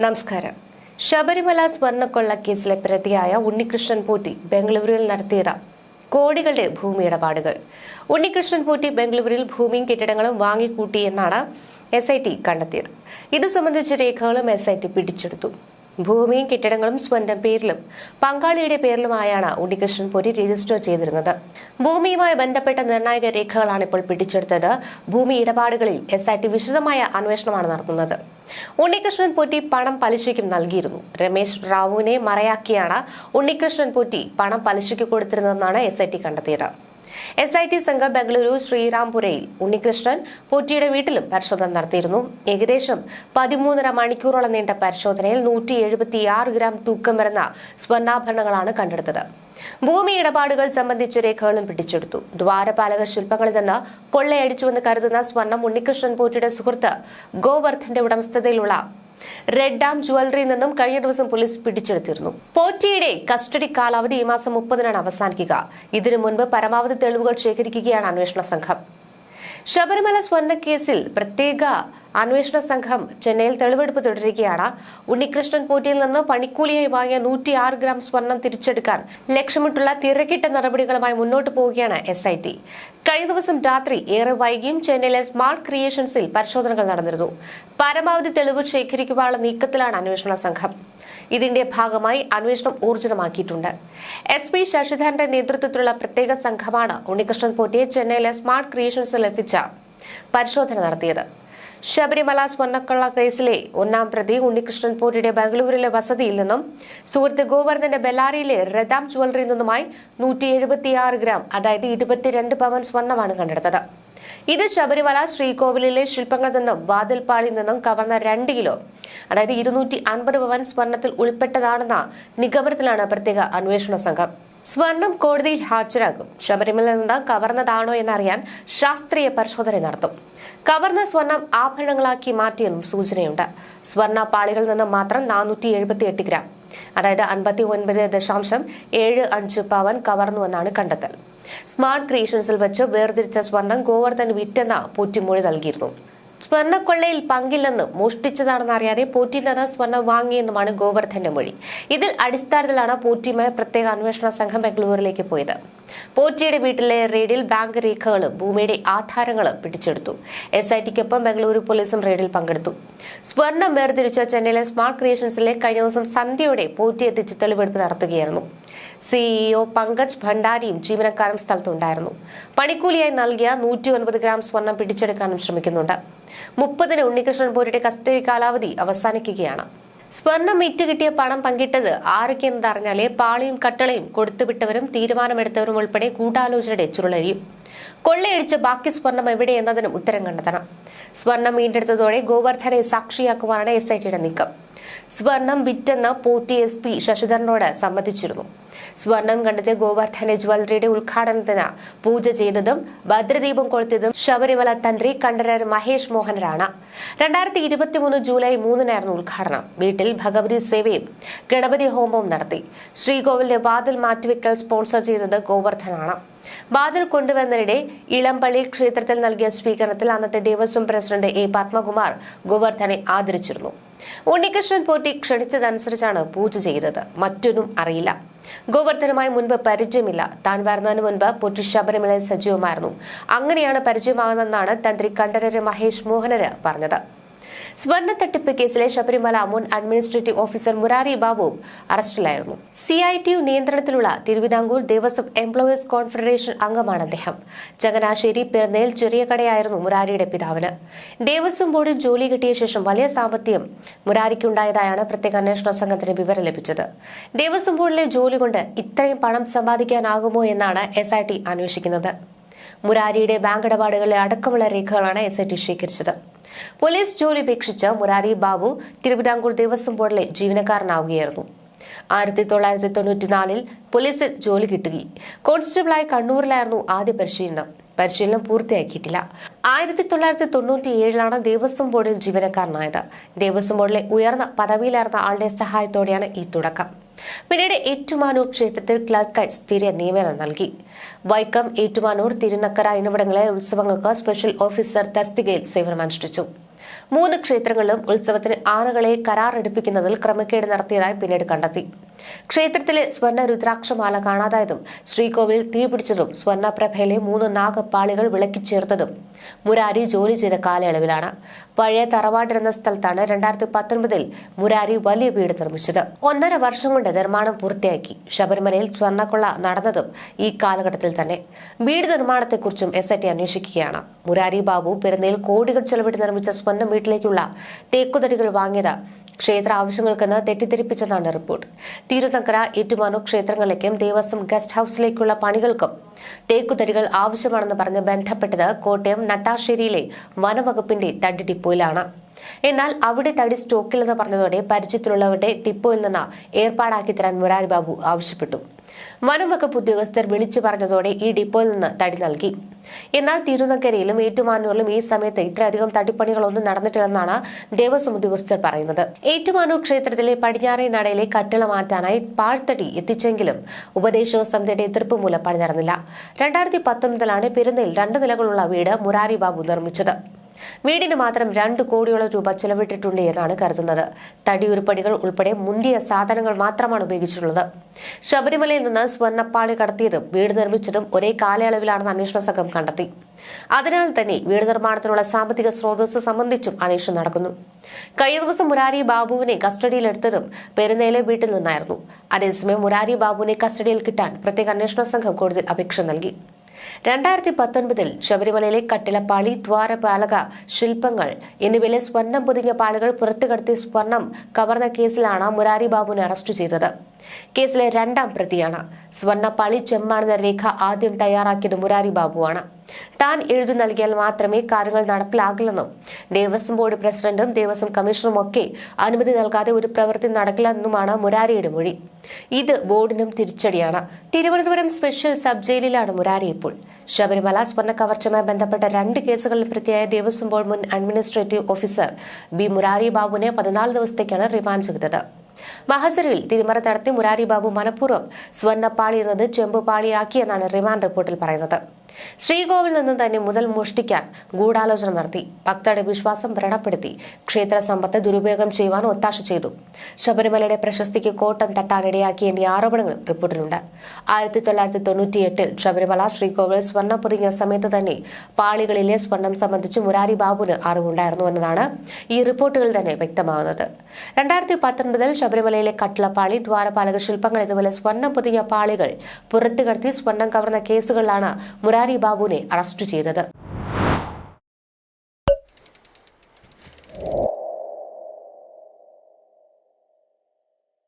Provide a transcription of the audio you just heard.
നമസ്കാരം. ശബരിമല സ്വർണ്ണക്കൊള്ള കേസിലെ പ്രതിയായ ഉണ്ണികൃഷ്ണൻ പോറ്റി ബംഗളൂരുവിൽ നടത്തിയത് കോടികളുടെ ഭൂമി ഇടപാടുകൾ. ഉണ്ണികൃഷ്ണൻ പോറ്റി ബംഗളൂരുവിൽ ഭൂമിയും കെട്ടിടങ്ങളും വാങ്ങിക്കൂട്ടിയെന്നാണ് SIT കണ്ടെത്തിയത്. ഇതു സംബന്ധിച്ച രേഖകളും SIT പിടിച്ചെടുത്തു. ഭൂമിയും കെട്ടിടങ്ങളും സ്വന്തം പേരിലും പങ്കാളിയുടെ പേരിലുമായാണ് ഉണ്ണികൃഷ്ണൻ പോറ്റി രജിസ്റ്റർ ചെയ്തിരുന്നത്. ഭൂമിയുമായി ബന്ധപ്പെട്ട നിർണായക രേഖകളാണ് ഇപ്പോൾ പിടിച്ചെടുത്തത്. ഭൂമി ഇടപാടുകളിൽ SIT വിശദമായ അന്വേഷണമാണ് നടത്തുന്നത്. ഉണ്ണികൃഷ്ണൻ പോറ്റി പണം പലിശയ്ക്കും നൽകിയിരുന്നു. രമേശ് റാവുവിനെ മറയാക്കിയാണ് ഉണ്ണികൃഷ്ണൻ പോറ്റി പണം പലിശയ്ക്ക് കൊടുത്തിരുന്നതെന്നാണ് SIT കണ്ടെത്തിയത്. SIT സംഘം ബംഗളൂരു ശ്രീരാംപുരയിൽ ഉണ്ണികൃഷ്ണൻ പോറ്റിയുടെ വീട്ടിലും പരിശോധന നടത്തിയിരുന്നു. ഏകദേശം 13.5 മണിക്കൂറോളം നീണ്ട പരിശോധനയിൽ 176 ഗ്രാം തൂക്കം വരുന്ന സ്വർണ്ണാഭരണങ്ങളാണ് കണ്ടെടുത്തത്. ഭൂമി ഇടപാടുകൾ സംബന്ധിച്ച രേഖകളും പിടിച്ചെടുത്തു. ദ്വാരപാലക ശില്പങ്ങളിൽ നിന്ന് കൊള്ളയടിച്ചുവെന്ന് കരുതുന്ന സ്വർണം ഉണ്ണികൃഷ്ണൻ പോറ്റിയുടെ സുഹൃത്ത് ഗോവർദ്ധന്റെ ഉടമസ്ഥതയിലുള്ള റെഡ് ഡാം ജ്വല്ലറിയിൽ നിന്നും കഴിഞ്ഞ ദിവസം പോലീസ് പിടിച്ചെടുത്തിരുന്നു. പോറ്റിയുടെ കസ്റ്റഡി കാലാവധി ഈ മാസം 30-നാണ് അവസാനിക്കുക. ഇതിനു മുൻപ് പരമാവധി തെളിവുകൾ ശേഖരിക്കുകയാണ് അന്വേഷണ സംഘം. ശബരിമല സ്വർണ്ണക്കേസിൽ പ്രത്യേക അന്വേഷണ സംഘം ചെന്നൈയിൽ തെളിവെടുപ്പ് തുടരുകയാണ്. ഉണ്ണികൃഷ്ണൻ പോറ്റിയിൽ നിന്ന് പണിക്കൂലിയായി വാങ്ങിയ 106 ഗ്രാം സ്വർണം തിരിച്ചെടുക്കാൻ ലക്ഷ്യമിട്ടുള്ള തിരക്കിട്ട നടപടികളുമായി മുന്നോട്ട് പോവുകയാണ് SIT. കഴിഞ്ഞ ദിവസം രാത്രി ഏറെ വൈകിയും ചെന്നൈയിലെ സ്മാർട്ട് ക്രിയേഷൻസിൽ പരിശോധനകൾ നടന്നിരുന്നു. പരമാവധി തെളിവ് ശേഖരിക്കുവാനുള്ള നീക്കത്തിലാണ് അന്വേഷണ സംഘം. ഇതിന്റെ ഭാഗമായി അന്വേഷണം ഊർജിതമാക്കിയിട്ടുണ്ട്. SP ശശിധരന്റെ നേതൃത്വത്തിലുള്ള പ്രത്യേക സംഘമാണ് ഉണ്ണികൃഷ്ണൻ പോറ്റിയെ ചെന്നൈയിലെ സ്മാർട്ട് ക്രിയേഷൻസിൽ എത്തിച്ച പരിശോധന നടത്തിയത്. ശബരിമല സ്വർണ്ണക്കൊള്ള കേസിലെ ഒന്നാം പ്രതി ഉണ്ണികൃഷ്ണൻ പോറ്റിയുടെ ബംഗളൂരിലെ വസതിയിൽ നിന്നും സുഹൃത്ത് ഗോവർദ്ധന്റെ ബെല്ലാരിയിലെ റെഡാം ജ്വല്ലറിയിൽ നിന്നുമായി 176 ഗ്രാം അതായത് 22 പവൻ സ്വർണ്ണമാണ് കണ്ടെടുത്തത്. ഇത് ശബരിമല ശ്രീകോവിലിലെ ശില്പങ്ങളിൽ നിന്നും വാതിൽപ്പാളിൽ നിന്നും കവർന്ന 2 കിലോ അതായത് 250 പവൻ സ്വർണ്ണത്തിൽ ഉൾപ്പെട്ടതാണെന്ന നിഗമനത്തിലാണ് പ്രത്യേക അന്വേഷണ സംഘം. സ്വർണം കോടതിയിൽ ഹാജരാകും. ശബരിമലയിൽ നിന്ന് കവർന്നതാണോ എന്നറിയാൻ ശാസ്ത്രീയ പരിശോധന നടത്തും. കവർന്ന സ്വർണം ആഭരണങ്ങളാക്കി മാറ്റിയെന്നും സൂചനയുണ്ട്. സ്വർണ്ണ പാളികളിൽ നിന്ന് മാത്രം 478 ഗ്രാം അതായത് 59.75 പവൻ കവർന്നുവെന്നാണ് കണ്ടെത്തൽ. സ്മാർട്ട് ക്രിയേഷൻസിൽ വെച്ച് വേർതിരിച്ച സ്വർണം ഗോവർദ്ധൻ വിറ്റെന്ന പോറ്റി മൊഴി നൽകിയിരുന്നു. സ്വർണ്ണക്കൊള്ളയിൽ പങ്കില്ലെന്നും മോഷ്ടിച്ചതാണെന്ന് അറിയാതെ പോറ്റിയിൽ നിന്ന് സ്വർണം വാങ്ങിയെന്നുമാണ് ഗോവർദ്ധന്റെ മൊഴി. ഇതിൽ അടിസ്ഥാനത്തിലാണ് പോറ്റിയുമായി പ്രത്യേക അന്വേഷണ സംഘം ബംഗളൂരിലേക്ക് പോയത്. പോറ്റിയുടെ വീട്ടിലെ റെയ്ഡിൽ ബാങ്ക് രേഖകളും ഭൂമിയുടെ ആധാരങ്ങളും പിടിച്ചെടുത്തു. SITക്കൊപ്പം ബംഗളൂരു പോലീസും റെയ്ഡിൽ പങ്കെടുത്തു. സ്വർണം വേർതിരിച്ച ചെന്നൈയിലെ സ്മാർട്ട് ക്രിയേഷൻസിലെ കഴിഞ്ഞ ദിവസം സന്ധ്യയോടെ പോറ്റി എത്തിച്ച് തെളിവെടുപ്പ് നടത്തുകയായിരുന്നു. CEO പങ്കജ് ഭണ്ഡാരിയും ജീവനക്കാരും സ്ഥലത്തുണ്ടായിരുന്നു. പണിക്കൂലിയായി നൽകിയ 109 ഗ്രാം സ്വർണം പിടിച്ചെടുക്കാനും ശ്രമിക്കുന്നുണ്ട്. 30-ന് ഉണ്ണികൃഷ്ണൻ പോറ്റിയുടെ കസ്റ്റഡി കാലാവധി അവസാനിക്കുകയാണ്. സ്വർണം വിറ്റുകിട്ടിയ പണം പങ്കിട്ടത് ആരൊക്കെയെന്നറിഞ്ഞാലേ പാളിയും കട്ടളയും കൊടുത്തുവിട്ടവരും തീരുമാനമെടുത്തവരും ഉൾപ്പെടെ ഗൂഢാലോചനയുടെ ചുരുളഴിയും. കൊള്ളയടിച്ച ബാക്കി സ്വർണം എവിടെയെന്നതിനും ഉത്തരം കണ്ടെത്തണം. സ്വർണം വീണ്ടെടുത്തതോടെ ഗോവർദ്ധനെ സാക്ഷിയാക്കുവാനാണ് SITയുടെ നീക്കം. സ്വർണം വിറ്റെന്ന് പോറ്റി SP ശശിധരനോട് സമ്മതിച്ചിരുന്നു. സ്വർണം കണ്ടെത്തിയ ഗോവർദ്ധന്റെ ജ്വല്ലറിയുടെ ഉദ്ഘാടനത്തിന് പൂജ ചെയ്തതും ഭദ്രദീപം കൊളുത്തിയതും ശബരിമല തന്ത്രി കണ്ഠരര് മഹേഷ് മോഹനരാണ്. 2023 ജൂലൈ 3-നായിരുന്നു ഉദ്ഘാടനം. വീട്ടിൽ ഭഗവതി സേവയും ഗണപതി ഹോമവും നടത്തി. ശ്രീകോവിലിന്റെ വാതിൽ മാറ്റിവെക്കൽ സ്പോൺസർ ചെയ്തത് ഗോവർദ്ധനാണ്. വാതിൽ കൊണ്ടുവന്നതിനിടെ ഇളംപള്ളി ക്ഷേത്രത്തിൽ നൽകിയ സ്വീകരണത്തിൽ അന്നത്തെ ദേവസ്വം പ്രസിഡന്റ് A പത്മകുമാർ ഗോവർദ്ധനെ ആദരിച്ചിരുന്നു. ഉണ്ണികൃഷ്ണൻ പോറ്റി ക്ഷണിച്ചതനുസരിച്ചാണ് പൂജ ചെയ്തത്. മറ്റൊന്നും അറിയില്ല. ഗോവർദ്ധനുമായി മുൻപ് പരിചയമില്ല. താൻ വരുന്നതിന് മുൻപ് പോറ്റി ശബരിമലയിൽ സജീവമായിരുന്നു. അങ്ങനെയാണ് പരിചയമാകുന്നതെന്നാണ് തന്ത്രി കണ്ഠരര് മഹേഷ് മോഹനര് പറഞ്ഞത്. സ്വർണ്ണ തട്ടിപ്പ് കേസിലെ ശബരിമല മുൻ അഡ്മിനിസ്ട്രേറ്റീവ് ഓഫീസർ മുരാരി ബാബുവും അറസ്റ്റിലായിരുന്നു. CITU നിയന്ത്രണത്തിലുള്ള തിരുവിതാംകൂർ ദേവസ്വം എംപ്ലോയീസ് കോൺഫെഡറേഷൻ അംഗമാണ് അദ്ദേഹം. ചങ്ങനാശ്ശേരി പിറന്നേൽ ചെറിയ കടയായിരുന്നു മുരാരിയുടെ പിതാവിന്. ദേവസ്വം ബോർഡിൽ ജോലി കിട്ടിയ ശേഷം വലിയ സാമ്പത്തികം മുരാരിക്കുണ്ടായതായാണ് പ്രത്യേക അന്വേഷണ സംഘത്തിന് വിവരം ലഭിച്ചത്. ദേവസ്വം ബോർഡിലെ ജോലി കൊണ്ട് ഇത്രയും പണം സമ്പാദിക്കാനാകുമോ എന്നാണ് SIT അന്വേഷിക്കുന്നത്. മുരാരിയുടെ ബാങ്ക് ഇടപാടുകളിലെ അടക്കമുള്ള രേഖകളാണ് SIT ശേഖരിച്ചത്. പോലീസ് ജോലി ഉപേക്ഷിച്ച് മുരാരി ബാബു തിരുവിതാംകൂർ ദേവസ്വം ബോർഡിലെ ജീവനക്കാരനാവുകയായിരുന്നു. 1994-ൽ പോലീസിൽ ജോലി കിട്ടുകയും കോൺസ്റ്റബിളായി കണ്ണൂരിലായിരുന്നു ആദ്യ പരിശീലനം പൂർത്തിയാക്കിയിട്ടില്ല. 1997-ലാണ് ദേവസ്വം ബോർഡിൽ ജീവനക്കാരനായത്. ദേവസ്വം ബോർഡിലെ ഉയർന്ന പദവിയിലായിരുന്ന ആളുടെ സഹായത്തോടെയാണ് ഈ തുടക്കം. പിന്നീട് ഏറ്റുമാനൂർ ക്ഷേത്രത്തിൽ ക്ലർക്കായി സ്ഥിര നിയമനം നൽകി. വൈക്കം, ഏറ്റുമാനൂർ, തിരുനക്കര എന്നിവിടങ്ങളിലെ ഉത്സവങ്ങൾക്ക് സ്പെഷ്യൽ ഓഫീസർ തസ്തികയിൽ സേവനമനുഷ്ഠിച്ചു. 3 ക്ഷേത്രങ്ങളിലും ഉത്സവത്തിന് ആനകളെ കരാറെടുപ്പിക്കുന്നതിൽ ക്രമക്കേട് നടത്തിയതായി പിന്നീട് കണ്ടെത്തി. ക്ഷേത്രത്തിലെ സ്വർണ്ണ രുദ്രാക്ഷമാല കാണാതായതും ശ്രീകോവിലിൽ തീപിടിച്ചതും സ്വർണ്ണപ്രഭയിലെ 3 നാഗപ്പാളികൾ വിളക്കിച്ചേർത്തതും മുരാരി ജോലി ചെയ്ത കാലയളവിലാണ്. പഴയ തറവാടിരുന്ന സ്ഥലത്താണ് 2019 മുരാരി വലിയ വീട് നിർമ്മിച്ചത്. 1.5 വർഷം കൊണ്ട് നിർമ്മാണം പൂർത്തിയാക്കി. ശബരിമലയിൽ സ്വർണ്ണക്കൊള്ള നടന്നതും ഈ കാലഘട്ടത്തിൽ തന്നെ. വീട് നിർമ്മാണത്തെക്കുറിച്ചും SIT അന്വേഷിക്കുകയാണ്. മുരാരി ബാബു പെരുന്നയിൽ കോടികൾ ചെലവിട്ട് നിർമ്മിച്ച സ്വന്തം വീട്ടിലേക്കുള്ള തേക്കുതടികൾ വാങ്ങിയത് ക്ഷേത്ര ആവശ്യങ്ങൾക്കെന്ന് തെറ്റിദ്ധരിപ്പിച്ചെന്നാണ് റിപ്പോർട്ട്. തിരുനക്കര, ഏറ്റുമാനൂർ ക്ഷേത്രങ്ങളിലേക്കും ദേവസ്വം ഗസ്റ്റ് ഹൌസിലേക്കുള്ള പണികൾക്കും തേക്കുതടികൾ ആവശ്യമാണെന്ന് പറഞ്ഞ് ബന്ധപ്പെട്ടത് കോട്ടയം നട്ടാശ്ശേരിയിലെ വനവകുപ്പിന്റെ തടി ഡിപ്പോയിലാണ്. എന്നാൽ അവിടെ തടി സ്റ്റോക്കില്ലെന്ന് പറഞ്ഞതോടെ പരിചയത്തിലുള്ളവരുടെ ഡിപ്പോയിൽ നിന്ന് ഏർപ്പാടാക്കി തരാൻ മുരാരി ബാബു ആവശ്യപ്പെട്ടു. വനംവകുപ്പ് ഉദ്യോഗസ്ഥർ വിളിച്ചു പറഞ്ഞതോടെ ഈ ഡിപ്പോയിൽ നിന്ന് തടി നൽകി. എന്നാൽ തിരുനക്കരയിലും ഏറ്റുമാനൂരിലും ഈ സമയത്ത് ഇത്രയധികം തടിപ്പണികളൊന്നും നടന്നിട്ടില്ലെന്നാണ് ദേവസ്വം ഉദ്യോഗസ്ഥർ പറയുന്നത്. ഏറ്റുമാനൂർ ക്ഷേത്രത്തിലെ പടിഞ്ഞാറേ നടയിലെ കട്ടിള മാറ്റാനായി പാഴ്ത്തടി എത്തിച്ചെങ്കിലും ഉപദേശക സമിതിയുടെ എതിർപ്പ് മൂലം പണി നടന്നില്ല. 2019 പെരുന്നയിൽ 2 നിലകളുള്ള വീട് മുരാരി ബാബു നിർമ്മിച്ചത്. വീടിന് മാത്രം 2 കോടിയോളം രൂപ ചെലവിട്ടിട്ടുണ്ട് എന്നാണ് കരുതുന്നത്. തടി ഉരുപ്പടികൾ ഉൾപ്പെടെ മുന്തിയ സാധനങ്ങൾ മാത്രമാണ് ഉപയോഗിച്ചിട്ടുള്ളത്. ശബരിമലയിൽ നിന്ന് സ്വർണ്ണപ്പാളി കടത്തിയതും വീട് നിർമ്മിച്ചതും ഒരേ കാലയളവിലാണെന്ന് അന്വേഷണ സംഘം കണ്ടെത്തി. അതിനാൽ തന്നെ വീട് നിർമ്മാണത്തിനുള്ള സാമ്പത്തിക സ്രോതസ് സംബന്ധിച്ചും അന്വേഷണം നടക്കുന്നു. കഴിഞ്ഞ ദിവസം മുരാരി ബാബുവിനെ കസ്റ്റഡിയിലെടുത്തതും പെരുന്നയിലെ വീട്ടിൽ നിന്നായിരുന്നു. അതേസമയം മുരാരി ബാബുവിനെ കസ്റ്റഡിയിൽ കിട്ടാൻ പ്രത്യേക അന്വേഷണ സംഘം കോടതിയിൽ അപേക്ഷ നൽകി. 2019 ശബരിമലയിലെ കട്ടിളപ്പാളി, ദ്വാരപാലക ശില്പങ്ങൾ എന്നിവയിലെ സ്വർണം പൊതിഞ്ഞ പാളികൾ പുറത്തുകടത്തി സ്വർണം കവർന്ന കേസിലാണ് മുരാരി ബാബുവിനെ അറസ്റ്റ് ചെയ്തത്. കേസിലെ 2ാം പ്രതിയാണ്. സ്വർണ്ണപ്പാളി ചെമ്മാണെന്ന രേഖ ആദ്യം തയ്യാറാക്കിയത് മുരാരി ബാബുവാണ്. താൻ എഴുതി നൽകിയാൽ മാത്രമേ കാര്യങ്ങൾ നടപ്പിലാകില്ലെന്നും ദേവസ്വം ബോർഡ് പ്രസിഡന്റും ദേവസ്വം കമ്മീഷണറും ഒക്കെ അനുമതി നൽകാതെ ഒരു പ്രവൃത്തി നടക്കില്ലെന്നുമാണ് മുരാരിയുടെ മൊഴി. ഇത് ബോർഡിനും തിരിച്ചടിയാണ്. തിരുവനന്തപുരം സ്പെഷ്യൽ സബ് ജയിലിലാണ് മുരാരി ഇപ്പോൾ. ശബരിമല സ്വർണ്ണ കവർച്ചയുമായി ബന്ധപ്പെട്ട 2 കേസുകളിൽ പ്രതിയായ ദേവസ്വം ബോർഡ് മുൻ അഡ്മിനിസ്ട്രേറ്റീവ് ഓഫീസർ B മുരാരി ബാബുവിനെ 14 ദിവസത്തേക്കാണ് റിമാൻഡ് ചെയ്തത്. മഹസറിൽ തിരിമറി നടത്തി മുരാരി ബാബു മനഃപൂർവ്വം സ്വർണ്ണപ്പാളി എന്നത് ചെമ്പുപാളിയാക്കിയെന്നാണ് റിമാൻഡ് റിപ്പോർട്ടിൽ പറയുന്നത്. ശ്രീകോവിൽ നിന്നും തന്നെ മുതൽ മോഷ്ടിക്കാൻ ഗൂഢാലോചന നടത്തി, ഭക്തരുടെ വിശ്വാസം വ്രണപ്പെടുത്തി, ക്ഷേത്ര സമ്പത്ത് ദുരുപയോഗം ചെയ്യുവാൻ ഒത്താശ ചെയ്തു, ശബരിമലയുടെ പ്രശസ്തിക്ക് കോട്ടം തട്ടാനിടയാക്കി എന്നീ ആരോപണങ്ങളും റിപ്പോർട്ടിലുണ്ട്. 1998 ശബരിമല ശ്രീകോവിൽ സ്വർണ്ണം പൊതിഞ്ഞ സമയത്ത് തന്നെ പാളികളിലെ സ്വർണം സംബന്ധിച്ച് മുരാരി ബാബുവിന് അറിവുണ്ടായിരുന്നു എന്നതാണ് ഈ റിപ്പോർട്ടുകളിൽ തന്നെ വ്യക്തമാകുന്നത്. 2019 ശബരിമലയിലെ കട്ടിളപ്പാളി, ദ്വാരപാലക ശില്പങ്ങൾ എന്നിവയിലെ സ്വർണ്ണം പൊതിഞ്ഞ പാളികൾ പുറത്തുകടത്തി സ്വർണം കവർന്ന കേസുകളിലാണ് മുരാരി ബാബുവിനെ അറസ്റ്റ് ചെയ്തത്.